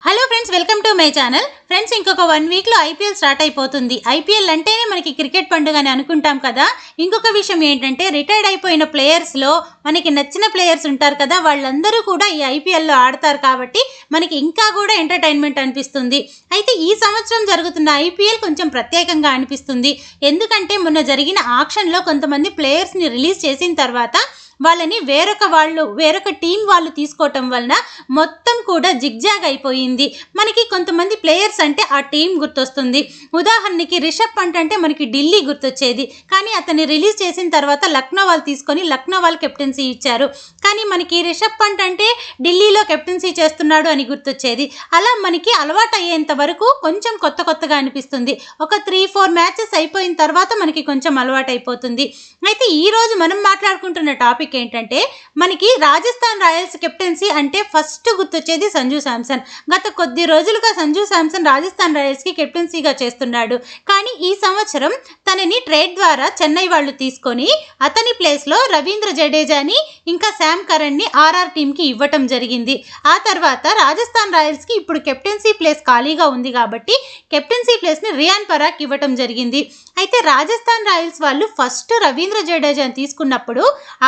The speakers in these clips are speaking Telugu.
Hello friends, welcome to my channel. Friends, ఇంకొక 1 వీక్లో ఐపీఎల్ స్టార్ట్ అయిపోతుంది. ఐపీఎల్ అంటేనే మనకి క్రికెట్ పండుగ అని అనుకుంటాం కదా. ఇంకొక విషయం ఏంటంటే, రిటైర్డ్ అయిపోయిన ప్లేయర్స్లో మనకి నచ్చిన ప్లేయర్స్ ఉంటారు కదా, వాళ్ళందరూ కూడా ఈ ఐపీఎల్లో ఆడతారు కాబట్టి మనకి ఇంకా కూడా ఎంటర్టైన్మెంట్ అనిపిస్తుంది. అయితే ఈ సంవత్సరం జరుగుతున్న ఐపీఎల్ కొంచెం ప్రత్యేకంగా అనిపిస్తుంది. ఎందుకంటే మొన్న జరిగిన ఆక్షన్లో కొంతమంది ప్లేయర్స్ని రిలీజ్ చేసిన తర్వాత వాళ్ళని వేరొక టీం వాళ్ళు తీసుకోవటం వలన మొత్తం కూడా జిగ్జాగ్ అయిపోయింది. మనకి కొంతమంది ప్లేయర్స్ అంటే ఆ టీం గుర్తొస్తుంది. ఉదాహరణకి రిషబ్ పంట్ అంటే మనకి ఢిల్లీ గుర్తొచ్చేది, కానీ అతన్ని రిలీజ్ చేసిన తర్వాత లక్నో వాళ్ళు తీసుకొని లక్నో వాళ్ళు కెప్టెన్సీ ఇచ్చారు. కానీ మనకి రిషబ్ పంట్ అంటే ఢిల్లీలో కెప్టెన్సీ చేస్తున్నాడు అని గుర్తొచ్చేది. అలా మనకి అలవాటు అయ్యేంత వరకు కొంచెం కొత్తగా అనిపిస్తుంది. ఒక 3-4 మ్యాచెస్ అయిపోయిన తర్వాత మనకి కొంచెం అలవాటు అయిపోతుంది. అయితే ఈరోజు మనం మాట్లాడుకుంటున్న టాపిక్ ఏంటంటే, మనకి రాజస్థాన్ రాయల్స్ కెప్టెన్సీ అంటే ఫస్ట్ గుర్తొచ్చేది సంజు శాంసన్. గత కొద్ది రోజులుగా సంజు శాంసన్ రాజస్థాన్ రాయల్స్కి కెప్టెన్సీగా చేస్తున్నాడు. కానీ ఈ సంవత్సరం తనని ట్రేడ్ ద్వారా చెన్నై వాళ్ళు తీసుకొని అతని ప్లేస్లో రవీంద్ర జడేజాని ఇంకా శామ్ కరణ్ని ఆర్ఆర్ టీంకి ఇవ్వటం జరిగింది. ఆ తర్వాత రాజస్థాన్ రాయల్స్కి ఇప్పుడు కెప్టెన్సీ ప్లేస్ ఖాళీగా ఉంది కాబట్టి కెప్టెన్సీ ప్లేస్ని రియాన్ పరాగ్ ఇవ్వటం జరిగింది. అయితే రాజస్థాన్ రాయల్స్ వాళ్ళు ఫస్ట్ రవీంద్ర జడేజాని తీసుకున్నప్పుడు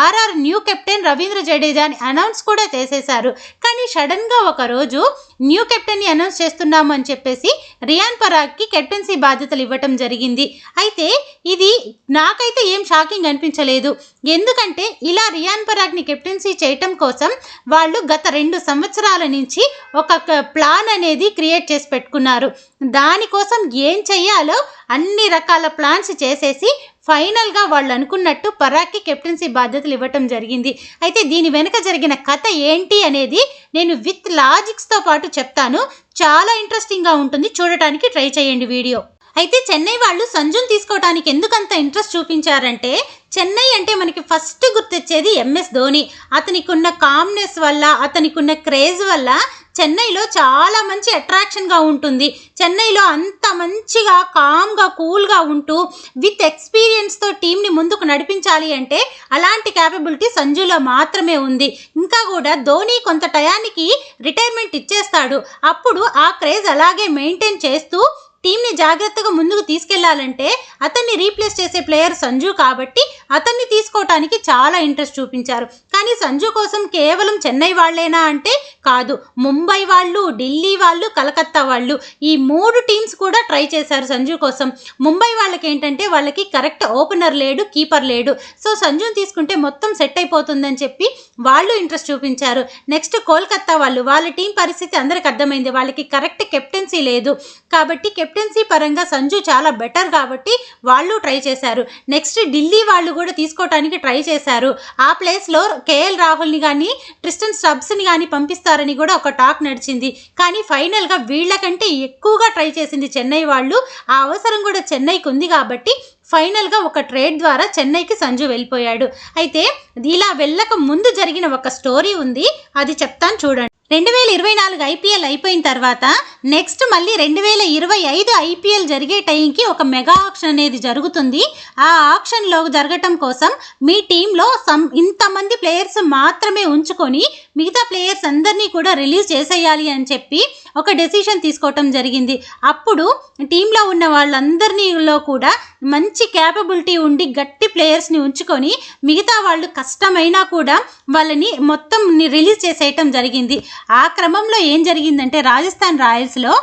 ఆర్ఆర్ న్యూ కెప్టెన్ రవీంద్ర జడేజాని అనౌన్స్ కూడా చేసేశారు. కానీ సడన్గా ఒకరోజు న్యూ కెప్టెన్ని అనౌన్స్ చేస్తున్నాము అని చెప్పేసి రియాన్ పరాగ్కి కెప్టెన్సీ బాధ్యతలు ఇవ్వటం జరిగింది. అయితే ఇది నాకైతే ఏం షాకింగ్ అనిపించలేదు. ఎందుకంటే ఇలా రియాన్ పరాగ్ని కెప్టెన్సీ చేయటం కోసం వాళ్ళు గత 2 సంవత్సరాల నుంచి ఒక ప్లాన్ అనేది క్రియేట్ చేసి పెట్టుకున్నారు. దానికోసం ఏం చెయ్యాలో అన్ని రకాల ప్లాన్స్ చేసేసి ఫైనల్గా వాళ్ళు అనుకున్నట్టు పరాగ్కి కెప్టెన్సీ బాధ్యతలు ఇవ్వటం జరిగింది. అయితే దీని వెనుక జరిగిన కథ ఏంటి అనేది నేను విత్ లాజిక్స్తో పాటు చెప్తాను. చాలా ఇంట్రెస్టింగ్గా ఉంటుంది, చూడటానికి ట్రై చేయండి వీడియో. అయితే చెన్నై వాళ్ళు సంజుని తీసుకోవడానికి ఎందుకంత ఇంట్రెస్ట్ చూపించారంటే, చెన్నై అంటే మనకి ఫస్ట్ గుర్తొచ్చేది ఎంఎస్ ధోని. అతనికి ఉన్న కామ్నెస్ వల్ల, అతనికి ఉన్న క్రేజ్ వల్ల చెన్నైలో చాలా మంచి అట్రాక్షన్గా ఉంటుంది. చెన్నైలో అంత మంచిగా కామ్గా కూల్గా ఉంటూ విత్ ఎక్స్పీరియన్స్తో టీంని ముందుకు నడిపించాలి అంటే అలాంటి క్యాపబిలిటీ సంజులో మాత్రమే ఉంది. ఇంకా కూడా ధోని కొంత టయానికి రిటైర్మెంట్ ఇచ్చేస్తాడు. అప్పుడు ఆ క్రేజ్ అలాగే మెయింటైన్ చేస్తూ టీంని జాగ్రత్తగా ముందుకు తీసుకెళ్లాలంటే అతన్ని రీప్లేస్ చేసే ప్లేయర్ సంజు కాబట్టి అతన్ని తీసుకోవటానికి చాలా ఇంట్రెస్ట్ చూపించారు. కానీ సంజు కోసం కేవలం చెన్నై వాళ్ళేనా అంటే కాదు, ముంబై వాళ్ళు, ఢిల్లీ వాళ్ళు, కలకత్తా వాళ్ళు, ఈ 3 టీమ్స్ కూడా ట్రై చేశారు సంజు కోసం. ముంబై వాళ్ళకి ఏంటంటే వాళ్ళకి కరెక్ట్ ఓపెనర్ లేడు, కీపర్ లేడు. సో సంజుని తీసుకుంటే మొత్తం సెట్ అయిపోతుందని చెప్పి వాళ్ళు ఇంట్రెస్ట్ చూపించారు. నెక్స్ట్ కోల్కత్తా వాళ్ళు, వాళ్ళ టీం పరిస్థితి అందరికి అర్థమైంది. వాళ్ళకి కరెక్ట్ కెప్టెన్సీ లేదు కాబట్టి కెప్టెన్సీ పరంగా సంజు చాలా బెటర్ కాబట్టి వాళ్ళు ట్రై చేశారు. నెక్స్ట్ ఢిల్లీ వాళ్ళు కూడా తీసుకోవడానికి ట్రై చేశారు. ఆ ప్లేస్లో కేఎల్ రాహుల్ని కానీ ట్రిస్టన్ స్టబ్స్ని కానీ పంపిస్తారని కూడా ఒక టాక్ నడిచింది. కానీ ఫైనల్గా వీళ్ళకంటే ఎక్కువగా ట్రై చేసింది చెన్నై వాళ్ళు. ఆ అవసరం కూడా చెన్నైకి ఉంది కాబట్టి ఫైనల్గా ఒక ట్రేడ్ ద్వారా చెన్నైకి సంజు వెళ్ళిపోయాడు. అయితే ఇలా వెళ్ళక ముందు జరిగిన ఒక స్టోరీ ఉంది, అది చెప్తాను చూడండి. 2024 ఐపీఎల్ అయిపోయిన తర్వాత నెక్స్ట్ మళ్ళీ 2025 ఐపీఎల్ జరిగే టైంకి ఒక మెగా ఆక్షన్ అనేది జరుగుతుంది. ఆ ఆక్షన్లో జరగటం కోసం మీ టీంలో ఇంతమంది ప్లేయర్స్ మాత్రమే ఉంచుకొని మిగతా ప్లేయర్స్ అందరినీ కూడా రిలీజ్ చేసేయాలి అని చెప్పి ఒక డెసిషన్ తీసుకోవటం జరిగింది. అప్పుడు టీంలో ఉన్న వాళ్ళందరిలో కూడా మంచి క్యాపబిలిటీ ఉండి గట్టి ప్లేయర్స్ని ఉంచుకొని మిగతా వాళ్ళు కష్టమైనా కూడా వాళ్ళని మొత్తం రిలీజ్ చేసేయటం జరిగింది. ఆ క్రమంలో ఏం జరిగిందంటే, రాజస్థాన్ రాయల్స్లో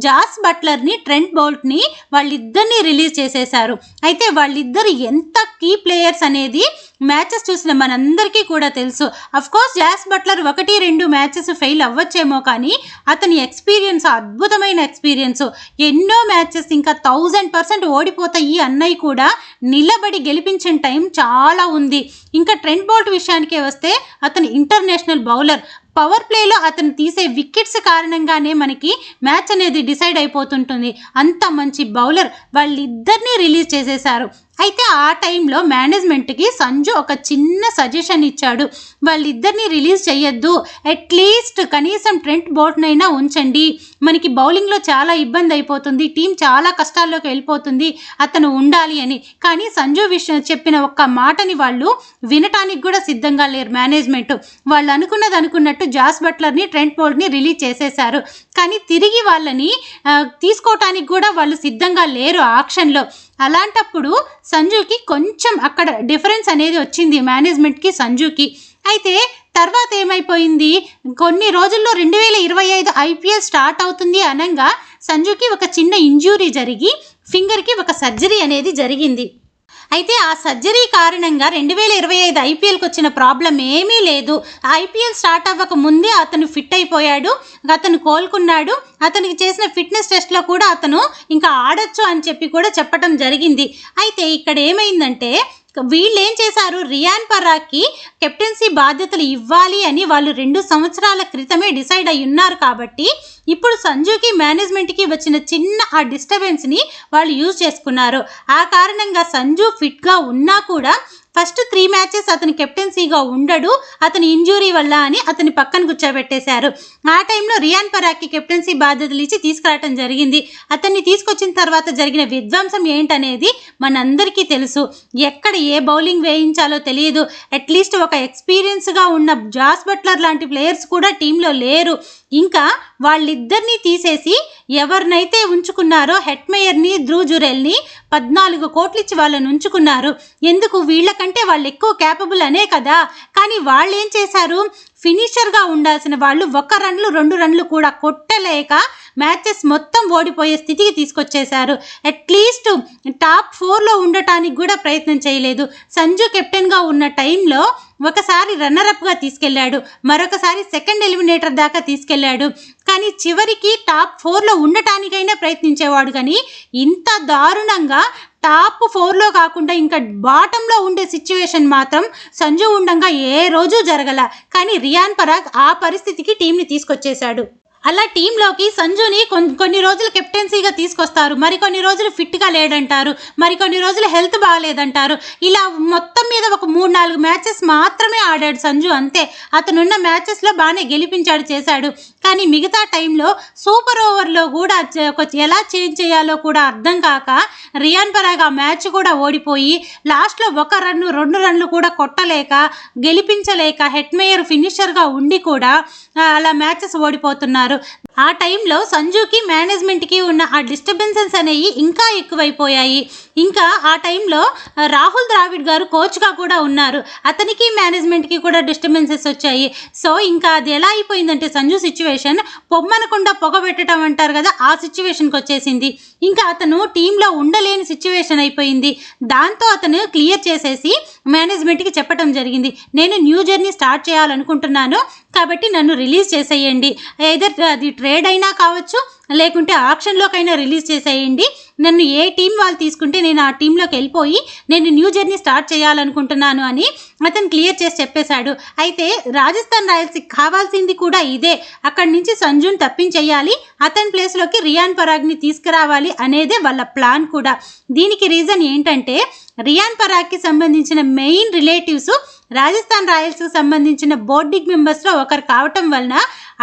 జాస్ బట్లర్ని, ట్రెంట్ బౌల్ట్ని వాళ్ళిద్దరిని రిలీజ్ చేసేశారు. అయితే వాళ్ళిద్దరు ఎంత కీ ప్లేయర్స్ అనేది మ్యాచెస్ చూసిన మనందరికీ కూడా తెలుసు. Of course Jos Buttler 1-2 matches fail అవ్వచ్చేమో, కానీ అతని ఎక్స్పీరియన్స్ అద్భుతమైన ఎక్స్పీరియన్స్. ఎన్నో మ్యాచెస్ ఇంకా 1000% ఓడిపోతాయి అన్నయ్య కూడా నిలబడి గెలిపించిన టైం చాలా ఉంది. ఇంకా ట్రెంట్ బౌల్ట్ విషయానికే వస్తే అతను ఇంటర్నేషనల్ బౌలర్. పవర్ ప్లేలో అతను తీసే వికెట్స్ కారణంగానే మనకి మ్యాచ్ అనేది డిసైడ్ అయిపోతుంటుంది. అంత మంచి బౌలర్. వాళ్ళిద్దరినీ రిలీజ్ చేసేశారు. అయితే ఆ టైంలో మేనేజ్మెంట్కి సంజు ఒక చిన్న సజెషన్ ఇచ్చాడు. వాళ్ళిద్దరిని రిలీజ్ చేయొద్దు, అట్లీస్ట్ కనీసం ట్రెంట్ బోల్ట్నైనా ఉంచండి, మనకి బౌలింగ్లో చాలా ఇబ్బంది అయిపోతుంది, టీం చాలా కష్టాల్లోకి వెళ్ళిపోతుంది, అతను ఉండాలి అని. కానీ సంజు విషయం చెప్పిన ఒక్క మాటని వాళ్ళు వినటానికి కూడా సిద్ధంగా లేరు మేనేజ్మెంట్. వాళ్ళు అనుకున్నది అనుకున్నట్టు జాస్ బట్లర్ని, ట్రెంట్ బోల్ట్ని రిలీజ్ చేసేశారు. కానీ తిరిగి వాళ్ళని తీసుకోవటానికి కూడా వాళ్ళు సిద్ధంగా లేరు ఆక్షన్లో. అలాంటప్పుడు సంజుకి కొంచెం అక్కడ డిఫరెన్స్ అనేది వచ్చింది మేనేజ్మెంట్కి సంజుకి. అయితే తర్వాత ఏమైపోయింది, కొన్ని రోజుల్లో 2025 IPL స్టార్ట్ అవుతుంది అనగా సంజుకి ఒక చిన్న ఇంజ్యూరీ జరిగి ఫింగర్కి ఒక సర్జరీ అనేది జరిగింది. అయితే ఆ సర్జరీ కారణంగా 2025 IPLకి వచ్చిన ప్రాబ్లం ఏమీ లేదు. IPL స్టార్ట్ అవ్వక ముందే అతను ఫిట్ అయిపోయాడు, అతను కోలుకున్నాడు. అతనికి చేసిన ఫిట్నెస్ టెస్ట్లో కూడా అతను ఇంకా ఆడొచ్చు అని చెప్పి కూడా చెప్పడం జరిగింది. అయితే ఇక్కడ ఏమైందంటే వీళ్ళు ఏం చేశారు, రియాన్ పరాగ్కి కెప్టెన్సీ బాధ్యతలు ఇవ్వాలి అని వాళ్ళు 2 సంవత్సరాల క్రితమే డిసైడ్ అయి ఉన్నారు. కాబట్టి ఇప్పుడు సంజుకి మేనేజ్మెంట్కి వచ్చిన చిన్న ఆ డిస్టర్బెన్స్ని వాళ్ళు యూజ్ చేసుకున్నారు. ఆ కారణంగా సంజు ఫిట్గా ఉన్నా కూడా ఫస్ట్ 3 మ్యాచెస్ అతని కెప్టెన్సీగా ఉండడు, అతని ఇంజురీ వల్ల అని అతని పక్కన కూర్చోబెట్టేశారు. ఆ టైంలో రియాన్ పరాగ్కి కెప్టెన్సీ బాధ్యతలు ఇచ్చి తీసుకురావటం జరిగింది. అతన్ని తీసుకొచ్చిన తర్వాత జరిగిన విధ్వంసం ఏంటనేది మనందరికీ తెలుసు. ఎక్కడ ఏ బౌలింగ్ వేయించాలో తెలియదు. అట్లీస్ట్ ఒక ఎక్స్పీరియన్స్గా ఉన్న జాస్ బట్లర్ లాంటి ప్లేయర్స్ కూడా టీంలో లేరు. ఇంకా వాళ్ళిద్దరినీ తీసేసి ఎవరినైతే ఉంచుకున్నారో హెట్మేయర్ని, ధ్రువ్ జురెల్ని 14 కోట్లు ఇచ్చి వాళ్ళని ఉంచుకున్నారు. ఎందుకు, వీళ్ళకంటే వాళ్ళు ఎక్కువ క్యాపబుల్ అనే కదా. కానీ వాళ్ళు ఏం చేశారు, ఫినిషర్గా ఉండాల్సిన వాళ్ళు 1 రన్లు 2 రన్లు కూడా కొట్టలేక మ్యాచెస్ మొత్తం ఓడిపోయే స్థితికి తీసుకొచ్చేశారు. అట్లీస్ట్ టాప్ 4లో ఉండటానికి కూడా ప్రయత్నం చేయలేదు. సంజు కెప్టెన్గా ఉన్న టైంలో ఒకసారి రన్నరప్గా తీసుకెళ్లాడు, మరొకసారి సెకండ్ ఎలిమినేటర్ దాకా తీసుకెళ్లాడు. కానీ చివరికి టాప్ 4లో ఉండటానికైనా ప్రయత్నించేవాడు. కానీ ఇంత దారుణంగా టాప్ 4లో కాకుండా ఇంకా బాటంలో ఉండే సిచ్యువేషన్ మాత్రం సంజు ఉండంగా ఏ రోజు జరగల. కానీ రియాన్ పరాగ్ ఆ పరిస్థితికి టీంని తీసుకొచ్చేశాడు. అలా టీంలోకి సంజుని కొన్ని రోజులు కెప్టెన్సీగా తీసుకొస్తారు, మరికొన్ని రోజులు ఫిట్గా లేడంటారు, మరికొన్ని రోజులు హెల్త్ బాగాలేదంటారు. ఇలా మొత్తం మీద ఒక 3-4 మ్యాచెస్ మాత్రమే ఆడాడు సంజు, అంతే. అతనున్న మ్యాచెస్లో బాగానే గెలిపించాడు, చేశాడు. కానీ మిగతా టైంలో సూపర్ ఓవర్లో కూడా ఎలా చేంజ్ చేయాలో కూడా అర్థం కాక రియాన్ పరాగ్ ఆ మ్యాచ్ కూడా ఓడిపోయి లాస్ట్లో 1 రన్ను 2 రన్లు కూడా కొట్టలేక గెలిపించలేక హెట్మేయర్ ఫినిషర్గా ఉండి కూడా అలా మ్యాచెస్ ఓడిపోతున్నారు. ఆ టైంలో సంజుకి మేనేజ్మెంట్కి ఉన్న ఆ డిస్టర్బెన్సెస్ అనేవి ఇంకా ఎక్కువైపోయాయి. ఇంకా ఆ టైంలో రాహుల్ ద్రావిడ్ గారు కోచ్గా కూడా ఉన్నారు, అతనికి మేనేజ్మెంట్కి కూడా డిస్టర్బెన్సెస్ వచ్చాయి. సో ఇంకా అది ఎలా అయిపోయిందంటే సంజు సిచ్యువేషన్ పొమ్మనకుండా పొగబెట్టడం అంటారు కదా, ఆ సిచ్యువేషన్కి వచ్చేసింది. ఇంకా అతను టీంలో ఉండలేని సిచ్యువేషన్ అయిపోయింది. దాంతో అతను క్లియర్ చేసేసి మేనేజ్మెంట్కి చెప్పడం జరిగింది, నేను న్యూ జర్నీ స్టార్ట్ చేయాలనుకుంటున్నాను, కాబట్టి నన్ను రిలీజ్ చేసేయండి. ఏదర్ అది ట్రేడ్ అయినా కావచ్చు, లేకుంటే ఆక్షన్లోకైనా రిలీజ్ చేసేయండి. నన్ను ఏ టీం వాళ్ళు తీసుకుంటే నేను ఆ టీంలోకి వెళ్ళిపోయి నేను న్యూ జర్నీ స్టార్ట్ చేయాలనుకుంటున్నాను అని అతను క్లియర్ చేసి చెప్పేశాడు. అయితే రాజస్థాన్ రాయల్స్కి కావాల్సింది కూడా ఇదే, అక్కడి నుంచి సంజుని తప్పించేయాలి, అతని ప్లేస్లోకి రియాన్ పరాగ్ని తీసుకురావాలి అనేదే వాళ్ళ ప్లాన్ కూడా. దీనికి రీజన్ ఏంటంటే రియాన్ పరాగ్కి సంబంధించిన మెయిన్ రిలేటివ్స్ రాజస్థాన్ రాయల్స్కి సంబంధించిన బోర్డింగ్ మెంబర్స్లో ఒకరు కావటం వలన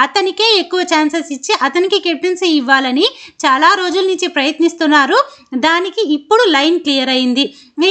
అతనికే ఎక్కువ ఛాన్సెస్ ఇచ్చి అతనికి కెప్టెన్సీ ఇవ్వాలని చాలా రోజుల నుంచి ప్రయత్నిస్తున్నారు. దానికి ఇప్పుడు లైన్ క్లియర్ అయింది.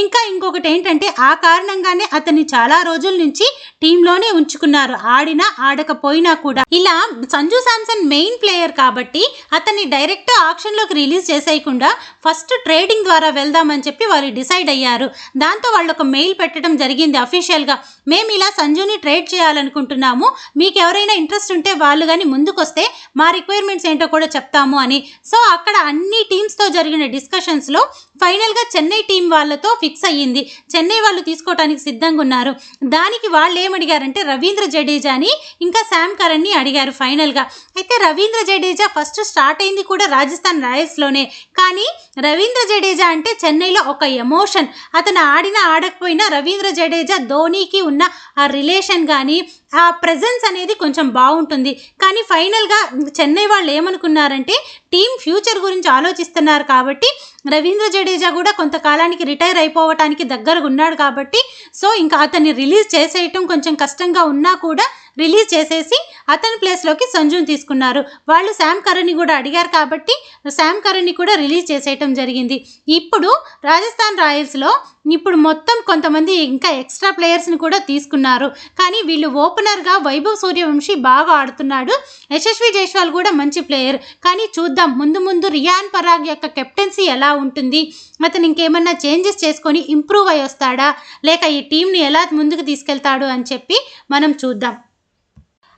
ఇంకా ఇంకొకటి ఏంటంటే ఆ కారణంగానే అతన్ని చాలా రోజుల నుంచి టీంలోనే ఉంచుకున్నారు, ఆడినా ఆడకపోయినా కూడా. ఇలా సంజు శాంసన్ మెయిన్ ప్లేయర్ కాబట్టి అతన్ని డైరెక్ట్ ఆక్షన్లోకి రిలీజ్ చేసేయకుండా ఫస్ట్ ట్రేడింగ్ ద్వారా వెళ్దామని చెప్పి వాళ్ళు డిసైడ్ అయ్యారు. దాంతో వాళ్ళు ఒక మెయిల్ పెట్టడం జరిగింది అఫీషియల్గా, మేము ఇలా సంజుని ట్రేడ్ చేయాలనుకుంటున్నాము, మీకు ఎవరైనా ఇంట్రెస్ట్ ఉంటే వాళ్ళు కానీ ముందుకొస్తే మా రిక్వైర్మెంట్స్ ఏంటో కూడా చెప్తాము అని. సో అక్కడ అన్ని టీమ్స్తో జరిగిన డిస్కషన్స్లో ఫైనల్గా చెన్నై టీం వాళ్ళతో ఫిక్స్ అయ్యింది. చెన్నై వాళ్ళు తీసుకోవడానికి సిద్ధంగా ఉన్నారు. దానికి వాళ్ళు ఏమడిగారంటే రవీంద్ర జడేజాని ఇంకా శామ్ కరణ్ని అడిగారు ఫైనల్గా. అయితే రవీంద్ర జడేజా ఫస్ట్ స్టార్ట్ అయింది కూడా రాజస్థాన్ రాయల్స్లోనే. కానీ రవీంద్ర జడేజా అంటే చెన్నైలో ఒక ఎమోషన్. అతను ఆడినా ఆడకపోయినా రవీంద్ర జడేజా ధోనీకి ఉన్న ఆ రిలేషన్ కానీ ఆ ప్రెజెన్స్ అనేది కొంచెం బాగుంటుంది. కానీ ఫైనల్గా చెన్నై వాళ్ళు ఏమనుకున్నారంటే టీం ఫ్యూచర్ గురించి ఆలోచిస్తున్నారు కాబట్టి రవీంద్ర జడేజా కూడా కొంతకాలానికి రిటైర్ అయిపోవటానికి దగ్గరగా ఉన్నాడు కాబట్టి సో ఇంకా అతన్ని రిలీజ్ చేసేయటం కొంచెం కష్టంగా ఉన్నా కూడా రిలీజ్ చేసేసి అతని ప్లేస్లోకి సంజుని తీసుకున్నారు. వాళ్ళు శామ్ కరణ్ని కూడా అడిగారు కాబట్టి శామ్ కరణ్ని కూడా రిలీజ్ చేసేయటం జరిగింది. ఇప్పుడు రాజస్థాన్ రాయల్స్లో ఇప్పుడు మొత్తం కొంతమంది ఇంకా ఎక్స్ట్రా ప్లేయర్స్ని కూడా తీసుకున్నారు. కానీ వీళ్ళు ఓపెనర్గా వైభవ్ సూర్యవంశీ బాగా ఆడుతున్నాడు. యశస్వి జైస్వాల్ కూడా మంచి ప్లేయర్. కానీ చూద్దాం ముందు ముందు రియాన్ పరాగ్ యొక్క కెప్టెన్సీ ఎలా ఉంటుంది, అతను ఇంకేమన్నా చేంజెస్ చేసుకొని ఇంప్రూవ్ అయ్యి వస్తాడా లేక ఈ టీంని ఎలా ముందుకు తీసుకెళ్తాడు అని చెప్పి మనం చూద్దాం.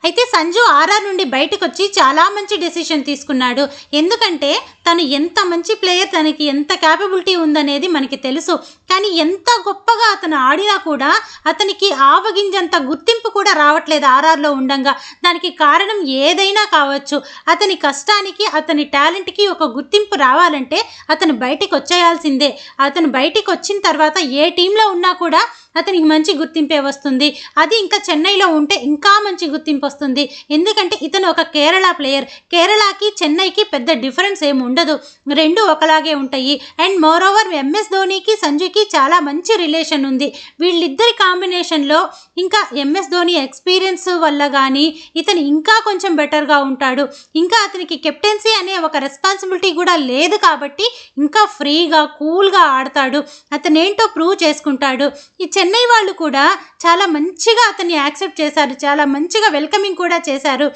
అయితే సంజు ఆర్ఆర్ నుండి బయటకు వచ్చి చాలా మంచి డెసిషన్ తీసుకున్నాడు. ఎందుకంటే తను ఎంత మంచి ప్లేయర్, తనకి ఎంత క్యాపబిలిటీ ఉందనేది మనకి తెలుసు. కానీ ఎంత గొప్పగా అతను ఆడినా కూడా అతనికి ఆవగింజంత గుర్తింపు కూడా రావట్లేదు ఆర్ఆర్లో ఉండంగా. దానికి కారణం ఏదైనా కావచ్చు. అతని కష్టానికి అతని టాలెంట్కి ఒక గుర్తింపు రావాలంటే అతను బయటికి వచ్చేయాల్సిందే. అతను బయటికి వచ్చిన తర్వాత ఏ టీంలో ఉన్నా కూడా అతనికి మంచి గుర్తింపే వస్తుంది. అది ఇంకా చెన్నైలో ఉంటే ఇంకా మంచి గుర్తింపు వస్తుంది. ఎందుకంటే ఇతను ఒక కేరళ ప్లేయర్. కేరళకి చెన్నైకి పెద్ద డిఫరెన్స్ ఏమి ఉండదు, రెండు ఒకలాగే ఉంటాయి. అండ్ మోర్ ఓవర్ ఎంఎస్ ధోనికి సంజుకి చాలా మంచి రిలేషన్ ఉంది. వీళ్ళిద్దరి కాంబినేషన్లో ఇంకా ఎంఎస్ ధోని ఎక్స్పీరియన్స్ వల్ల కానీ ఇతను ఇంకా కొంచెం బెటర్గా ఉంటాడు. ఇంకా అతనికి కెప్టెన్సీ అనే ఒక రెస్పాన్సిబిలిటీ కూడా లేదు కాబట్టి ఇంకా ఫ్రీగా కూల్గా ఆడతాడు. అతను ఏంటో ప్రూవ్ చేసుకుంటాడు. ఈ చెన్నై వాళ్ళు కూడా చాలా మంచిగా అతన్ని యాక్సెప్ట్ చేశారు, చాలా మంచిగా వెల్కమింగ్ కూడా చేశారు.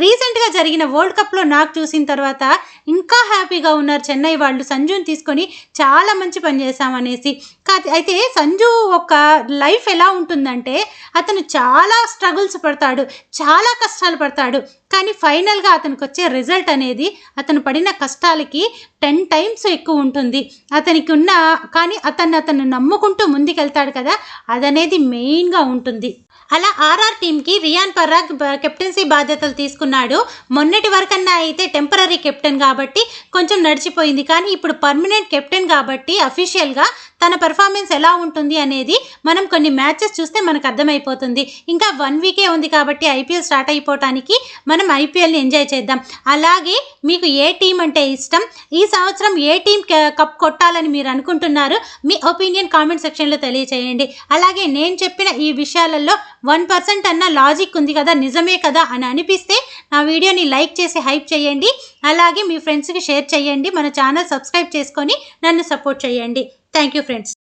రీసెంట్గా జరిగిన వరల్డ్ కప్లో నాకు చూసిన తర్వాత ఇంకా హ్యాపీగా ఉన్నారు చెన్నై వాళ్ళు. సంజుని తీసుకొని చాలా మంచి పని చేశామనేసి. అయితే సంజు ఒక లైఫ్ ఎలా ఉంటుందంటే అతను చాలా స్ట్రగుల్స్ పడతాడు, చాలా కష్టాలు పడతాడు. కానీ ఫైనల్గా అతనికి వచ్చే రిజల్ట్ అనేది అతను పడిన కష్టాలకి 10 times ఎక్కువ ఉంటుంది. అతనికి ఉన్న కానీ అతను నమ్ముకుంటూ ముందుకెళ్తాడు కదా, అదనేది మెయిన్గా ఉంటుంది. అలా ఆర్ఆర్ టీంకి రియాన్ పరాగ్ కెప్టెన్సీ బాధ్యతలు తీసుకున్నాడు. మొన్నటి వరకన్నా అయితే టెంపరీ కెప్టెన్ కాబట్టి కొంచెం నడిచిపోయింది. కానీ ఇప్పుడు పర్మనెంట్ కెప్టెన్ కాబట్టి అఫీషియల్గా తన పెర్ఫార్మెన్స్ ఎలా ఉంటుంది అనేది మనం కొన్ని మ్యాచెస్ చూస్తే మనకు అర్థమైపోతుంది. ఇంకా 1 week ఉంది కాబట్టి ఐపీఎల్ స్టార్ట్ అయిపోవటానికి మనం ఐపీఎల్ని ఎంజాయ్ చేద్దాం. అలాగే మీకు ఏ టీం అంటే ఇష్టం, ఈ సంవత్సరం ఏ టీం కప్ కొట్టాలని మీరు అనుకుంటున్నారు, మీ ఒపీనియన్ కామెంట్ సెక్షన్లో తెలియచేయండి. అలాగే నేను చెప్పిన ఈ విషయాలలో 1% అన్న లాజిక్ ఉంది కదా, నిజమే కదా అని అనిపిస్తే నా వీడియోని లైక్ చేసి హైప్ చేయండి. అలాగే మీ ఫ్రెండ్స్కి షేర్ చేయండి. మన ఛానల్ సబ్స్క్రైబ్ చేసుకొని నన్ను సపోర్ట్ చేయండి. Thank you friends.